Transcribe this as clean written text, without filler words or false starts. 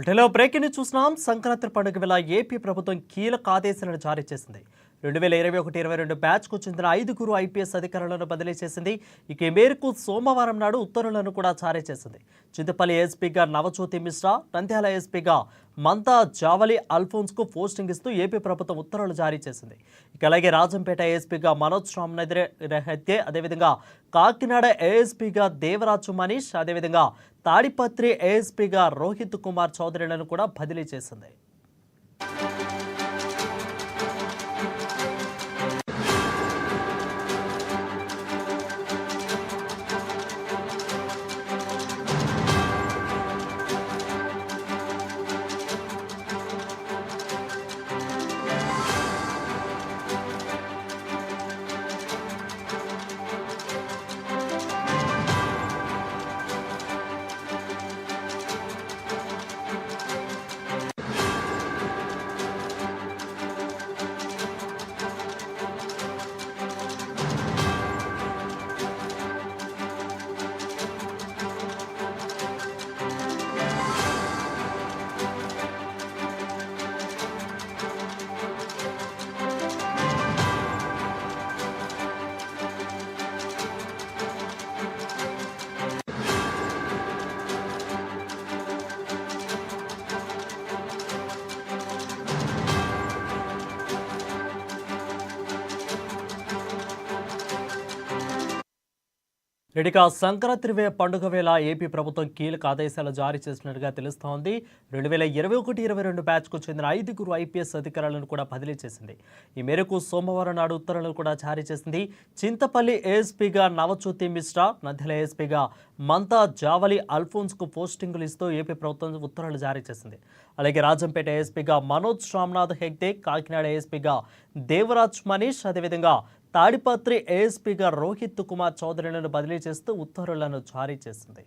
వీటిలో breaking news చూస్తున్నాం. సంక్రాంతి పండుగ వేళ ఏపీ ప్రభుత్వం కీలక ఆదేశాలను జారీ చేసింది. 2021-22 బ్యాచ్కు చెందిన 5గురు ఐపీఎస్ అధికారులను బదిలీ చేసింది. ఇక ఈ మేరకు సోమవారం నాడు ఉత్తర్వులను కూడా జారీ చేసింది. చింతపల్లి ఎస్పీగా నవజ్యోతి మిశ్రా, నంద్యాల ఎస్పీగా మంతా జావలి అల్ఫోన్స్కు పోస్టింగ్ ఇస్తూ ఏపీ ప్రభుత్వం ఉత్తర్వులు జారీ చేసింది. ఇక అలాగే రాజంపేట ఏఎస్పీగా మనోజ్ రామ్నైతే, అదేవిధంగా కాకినాడ ఏఎస్పీగా దేవరాజు మనీష్, అదేవిధంగా తాడిపత్రి ఏఎస్పీగా రోహిత్ కుమార్ చౌదరిలను కూడా బదిలీ చేసింది. ఇక సంక్రాంతి పండుగ వేళ ఏపీ ప్రభుత్వం కీలక ఆదేశాలు జారీ చేసినట్టుగా తెలుస్తోంది. 2021-22 బ్యాచ్కు చెందిన 5గురు ఐపీఎస్ అధికారులను కూడా బదిలీ చేసింది. ఈ మేరకు సోమవారం నాడు ఉత్తర్వులను కూడా జారీ చేసింది. చింతపల్లి ఏఎస్పీగా నవజ్యోతి మిశ్రా, నంద్యాల ఏఎస్పీగా మంతా జావలి అల్ఫోన్స్కు పోస్టింగులు ఇస్తూ ఏపీ ప్రభుత్వం ఉత్తర్వులు జారీ చేసింది. అలాగే రాజంపేట ఏఎస్పీగా మనోజ్ రామ్నాథ్ హెగ్డే, కాకినాడ ఏఎస్పీగా దేవరాజ్ మనీష్, అదేవిధంగా తాడిపత్రి ఏఎస్పీగా రోహిత్ కుమార్ చౌదరిలను బదిలీ చేస్తూ ఉత్తర్వులను జారీ చేసింది.